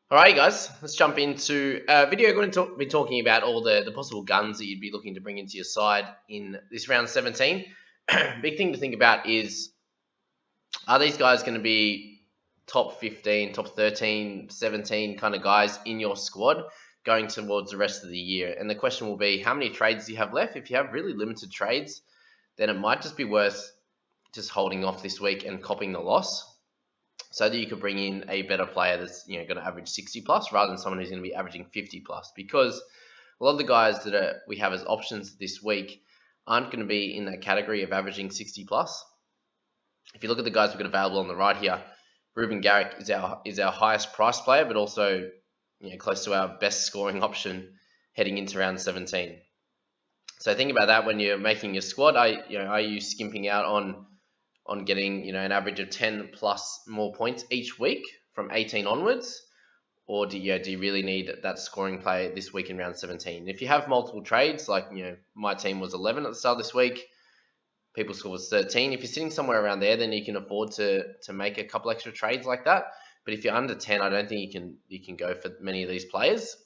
Alright, guys, let's jump into a video. We're going to be talking about all the possible guns that you'd be looking to bring into your side in this round 17. Big thing to think about is, are these guys going to be top 15, top 13, 17 kind of guys in your squad going towards the rest of the year? And the question will be, how many trades do you have left? If you have really limited trades, then it might just be worth just holding off this week and copying the loss, so that you could bring in a better player that's going to average 60 plus rather than someone who's going to be averaging 50 plus, because a lot of the guys that we have as options this week aren't going to be in that category of averaging 60 plus. If you look at the guys we've got available on the right here, Ruben Garrick is our highest price player, but also close to our best scoring option heading into round 17. So think about that when you're making your squad. Are you skimping out on getting an average of 10 plus more points each week from 18 onwards, or do you really need that scoring play this week in round 17? If you have multiple trades, like my team was 11 at the start of this week, people's score was 13. If you're sitting somewhere around there, then you can afford to make a couple extra trades like that. But if you're under 10, I don't think you can go for many of these players,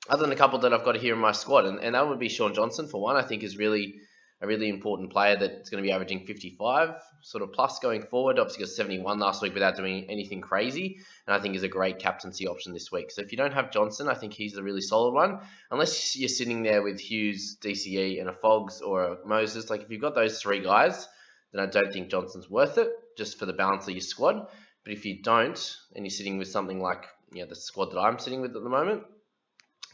other than a couple that I've got here in my squad, and that would be Sean Johnson for one. I think is really a really important player that's going to be averaging 55 sort of plus going forward. Obviously got 71 last week without doing anything crazy, and I think is a great captaincy option this week. So if you don't have Johnson, I think he's a really solid one, unless you're sitting there with Hughes, DCE, and a Fogs or a Moses. Like if you've got those three guys, then I don't think Johnson's worth it just for the balance of your squad. But if you don't, and you're sitting with something like the squad that I'm sitting with at the moment,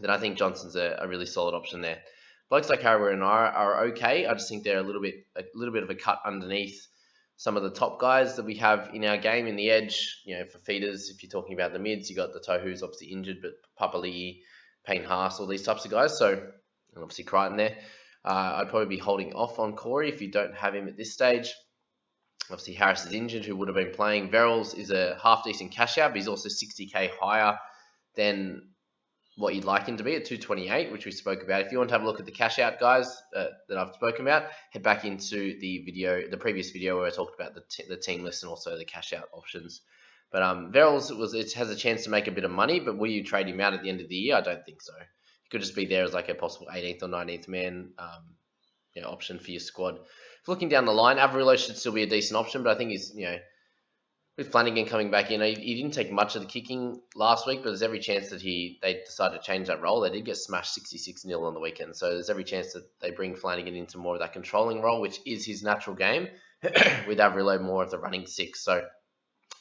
then I think Johnson's a really solid option there. Blokes like Harrower and I are okay. I just think they're a little bit of a cut underneath some of the top guys that we have in our game in the edge. For feeders, if you're talking about the mids, you got the Tohu's obviously injured, but Papali'i, Payne Haas, all these types of guys. So, and obviously Crichton there. I'd probably be holding off on Corey if you don't have him at this stage. Obviously Harris is injured, who would have been playing. Verrills is a half decent cash out, but he's also 60k higher than what you'd like him to be at 228, which we spoke about. If you want to have a look at the cash out guys that I've spoken about, head back into the previous video where I talked about the team list and also the cash out options. But Verrills has a chance to make a bit of money, but will you trade him out at the end of the year? I don't think so. He could just be there as like a possible 18th or 19th man option for your squad. If looking down the line, Averillo should still be a decent option, but I think he's with Flanagan coming back in, he didn't take much of the kicking last week, but there's every chance that they decide to change that role. They did get smashed 66-0 on the weekend, so there's every chance that they bring Flanagan into more of that controlling role, which is his natural game, with Averillo more of the running six. So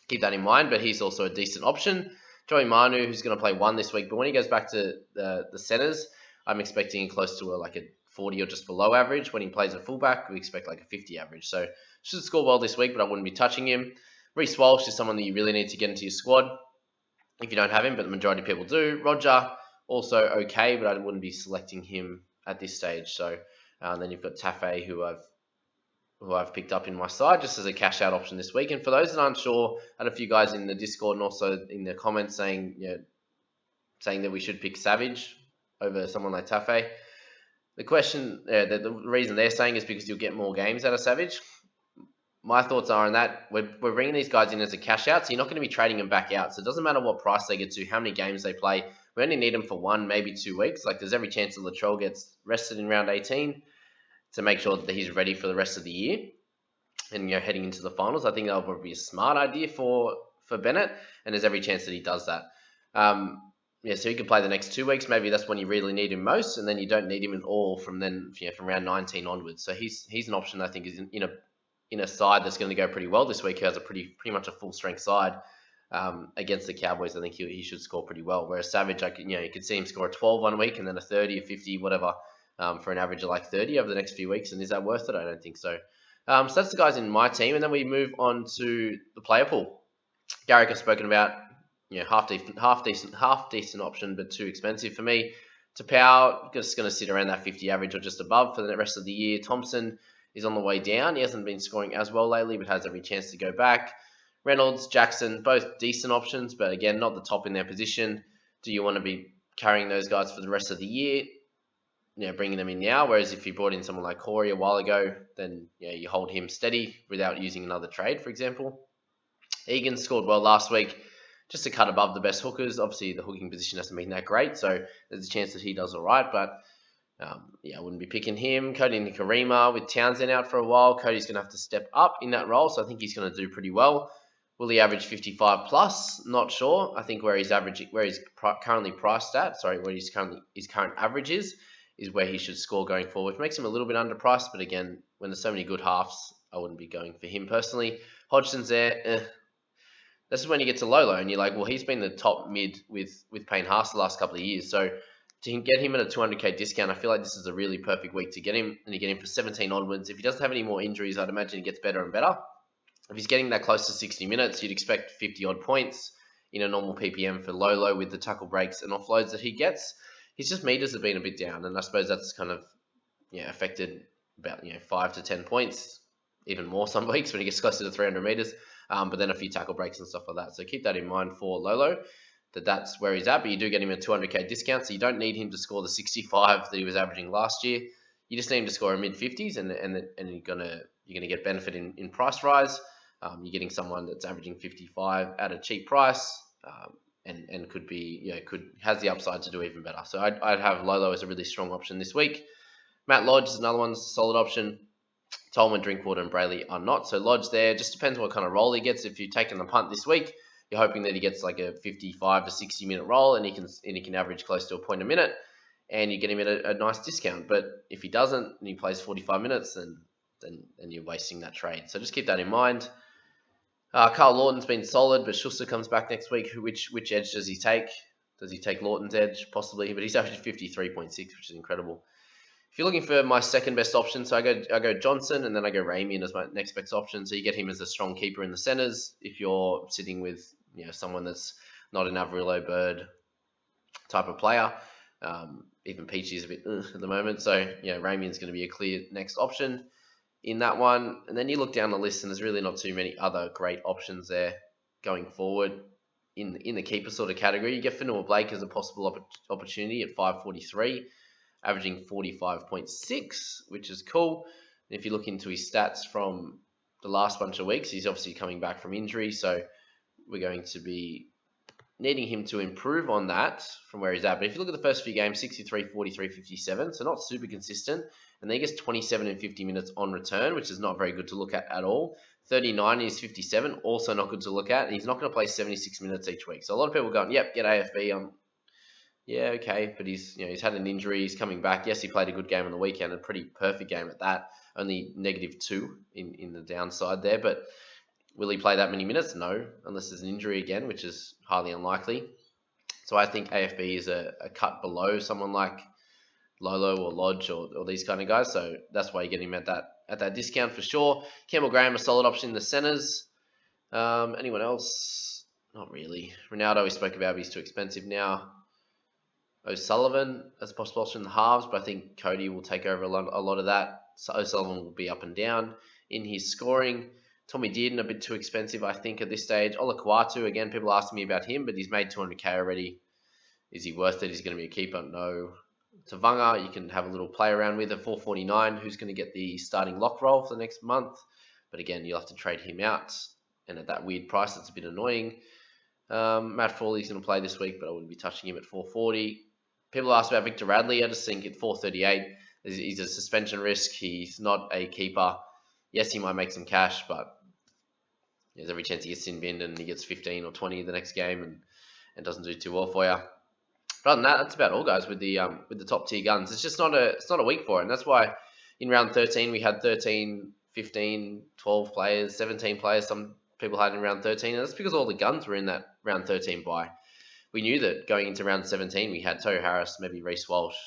keep that in mind, but he's also a decent option. Joey Manu, who's going to play one this week, but when he goes back to the centres, I'm expecting close to like a 40 or just below average. When he plays a fullback, we expect like a 50 average. So should score well this week, but I wouldn't be touching him. Reece Walsh is someone that you really need to get into your squad if you don't have him, but the majority of people do. Roger, also okay, but I wouldn't be selecting him at this stage. So then you've got Tafe, who I've picked up in my side just as a cash out option this week. And for those that aren't sure, I had a few guys in the Discord and also in the comments saying that we should pick Savage over someone like Tafe. The reason they're saying is because you'll get more games out of Savage. My thoughts are on that. We're bringing these guys in as a cash out, so you're not going to be trading them back out. So it doesn't matter what price they get to, how many games they play. We only need them for 1, maybe 2 weeks. Like there's every chance that Latrell gets rested in round 18 to make sure that he's ready for the rest of the year and heading into the finals. I think that would be a smart idea for Bennett, and there's every chance that he does that. So he can play the next 2 weeks. Maybe that's when you really need him most, and then you don't need him at all from round 19 onwards. So he's an option that I think is in a side that's going to go pretty well this week, who has a pretty much a full strength side against the Cowboys. I think he should score pretty well. Whereas Savage, you could see him score a 12 one week and then a 30, a 50, whatever, for an average of like 30 over the next few weeks. And is that worth it? I don't think so. So that's the guys in my team, and then we move on to the player pool. Garrick I've spoken about, half decent option, but too expensive for me. Tapau just going to sit around that 50 average or just above for the rest of the year. Thompson is on the way down. He hasn't been scoring as well lately, but has every chance to go back. Reynolds, Jackson, both decent options, but again, not the top in their position. Do you want to be carrying those guys for the rest of the year? Bringing them in now. Whereas if you brought in someone like Corey a while ago, then you hold him steady without using another trade, for example. Egan scored well last week. just a cut above the best hookers. Obviously, the hooking position hasn't been that great, so there's a chance that he does all right. But yeah, I wouldn't be picking him. Cody Nikarima with Townsend out for a while. Cody's going to have to step up in that role, so I think he's going to do pretty well. Will he average 55 plus? Not sure. I think where he's currently priced at, where his current average is where he should score going forward, which makes him a little bit underpriced. But again, when there's so many good halves, I wouldn't be going for him personally. Hodgson's there. This is when you get to Lolo and you're like, well, he's been the top mid with Payne Haas the last couple of years. So to get him at a 200k discount, I feel like this is a really perfect week to get him, and you get him for 17 onwards. If he doesn't have any more injuries, I'd imagine he gets better and better. If he's getting that close to 60 minutes, you'd expect 50 odd points in a normal PPM for Lolo with the tackle breaks and offloads that he gets. His just meters have been a bit down, and I suppose that's kind of affected about 5 to 10 points, even more some weeks when he gets closer to 300 meters. But then a few tackle breaks and stuff like that. So keep that in mind for Lolo, that's where he's at. But you do get him a 200k discount, so you don't need him to score the 65 that he was averaging last year. You just need him to score a mid 50s, and you're gonna get benefit in price rise. You're getting someone that's averaging 55 at a cheap price, and could be has the upside to do even better. So I'd have Lolo as a really strong option this week. Matt Lodge is another one that's a solid option. Tolman, Drinkwater, and Brayley are not. So Lodge there, just depends what kind of role he gets. If you're taking the punt this week, you're hoping that he gets like a 55 to 60 minute role, and he can average close to a point a minute, and you get him at a nice discount. But if he doesn't and he plays 45 minutes, then you're wasting that trade. So just keep that in mind. Carl Lawton's been solid, but Schuster comes back next week. Which edge does he take? Does he take Lawton's edge? Possibly, but he's averaged 53.6, which is incredible. If you're looking for my second best option, so I go Johnson, and then I go Ramian as my next best option. So you get him as a strong keeper in the centers. If you're sitting with someone that's not an Averillo Bird type of player, even Peachy is a bit at the moment. So Ramian's going to be a clear next option in that one. And then you look down the list, and there's really not too many other great options there going forward in the keeper sort of category. You get Fanua Blake as a possible opportunity at 543. Averaging 45.6, which is cool. And if you look into his stats from the last bunch of weeks, he's obviously coming back from injury, so we're going to be needing him to improve on that from where he's at. But if you look at the first few games, 63, 43, 57, so not super consistent. And then he gets 27 and 50 minutes on return, which is not very good to look at all. 39 is 57, also not good to look at. And he's not going to play 76 minutes each week. So a lot of people are going, yep, get AFB. Yeah, okay, but he's had an injury. He's coming back. Yes, he played a good game on the weekend, a pretty perfect game at that. Only -2 in the downside there. But will he play that many minutes? No, unless there's an injury again, which is highly unlikely. So I think AFB is a cut below someone like Lolo or Lodge or these kind of guys. So that's why you get him at that discount for sure. Campbell Graham, a solid option in the centers. Anyone else? Not really. Ronaldo we spoke about, but he's too expensive now. O'Sullivan as a possible option in the halves, but I think Cody will take over a lot of that. So O'Sullivan will be up and down in his scoring. Tommy Dearden a bit too expensive, I think, at this stage. Olakwatu, again, people asking me about him, but he's made 200k already. Is he worth it? Is he going to be a keeper? No. Tavanga, you can have a little play around with at 449. Who's going to get the starting lock roll for the next month? But again, you'll have to trade him out. And at that weird price, it's a bit annoying. Matt Frawley's going to play this week, but I wouldn't be touching him at 440. People ask about Victor Radley. I just think at 438, he's a suspension risk. He's not a keeper. Yes, he might make some cash, but there's every chance he gets sin binned and he gets 15 or 20 the next game and doesn't do too well for you. But other than that, that's about all, guys, with the top tier guns. It's just not a week for it, and that's why in round 13 we had 13, 15, 12 players, 17 players. Some people had in round 13, and that's because all the guns were in that round 13 bye. We knew that going into round 17, we had Tohu Harris, maybe Reece Walsh,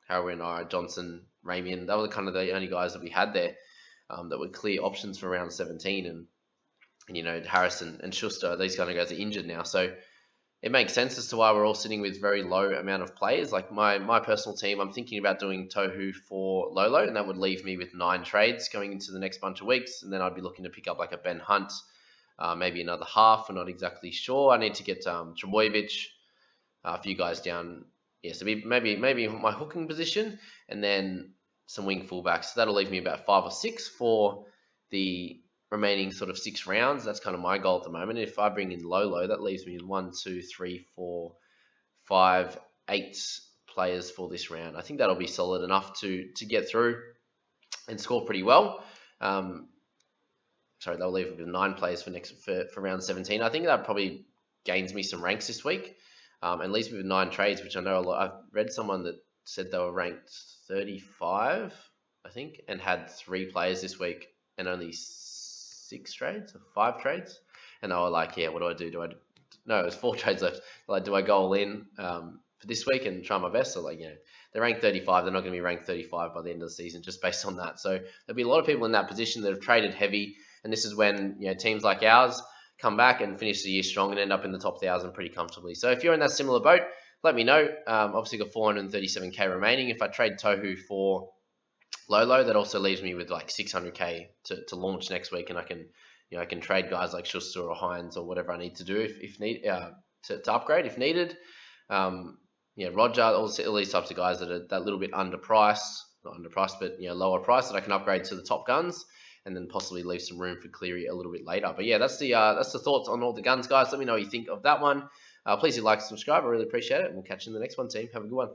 Harrowin, Johnson, Ramian. That were kind of the only guys that we had there that were clear options for round 17. And Harris and Schuster, these kind of guys are injured now. So it makes sense as to why we're all sitting with very low amount of players. Like my personal team, I'm thinking about doing Tohu for Lolo, and that would leave me with 9 trades going into the next bunch of weeks. And then I'd be looking to pick up like a Ben Hunt, maybe another half. I'm not exactly sure. I need to get Trebojevic, a few guys down. Yeah, so maybe my hooking position, and then some wing fullbacks. So that'll leave me about 5 or 6 for the remaining sort of 6 rounds. That's kind of my goal at the moment. If I bring in Lolo, that leaves me in 1, 2, 3, 4, 5, 8 players for this round. I think that'll be solid enough to get through and score pretty well. Sorry, they'll leave with 9 players for round 17. I think that probably gains me some ranks this week, and leaves me with 9 trades, which I know a lot. I've read someone that said they were ranked 35, I think, and had 3 players this week and only 6 trades or 5 trades, and they were like, "Yeah, what do I do? No, it was 4 trades left. Like, do I go all in for this week and try my best?" So, like, they're ranked 35. They're not going to be ranked 35 by the end of the season, just based on that. So there'll be a lot of people in that position that have traded heavy, and this is when teams like ours come back and finish the year strong and end up in the top 1,000 pretty comfortably. So if you're in that similar boat, let me know. Obviously, got 437k remaining. If I trade Tohu for Lolo, that also leaves me with like 600k to launch next week, and I can trade guys like Schuster or Hines or whatever I need to do if need to upgrade if needed. Roger, all these types of guys that are that little bit underpriced, not underpriced, but lower price that I can upgrade to the top guns, and then possibly leave some room for Cleary a little bit later. But yeah, that's the thoughts on all the guns, guys. Let me know what you think of that one. Please do like and subscribe. I really appreciate it, and we'll catch you in the next one, team. Have a good one.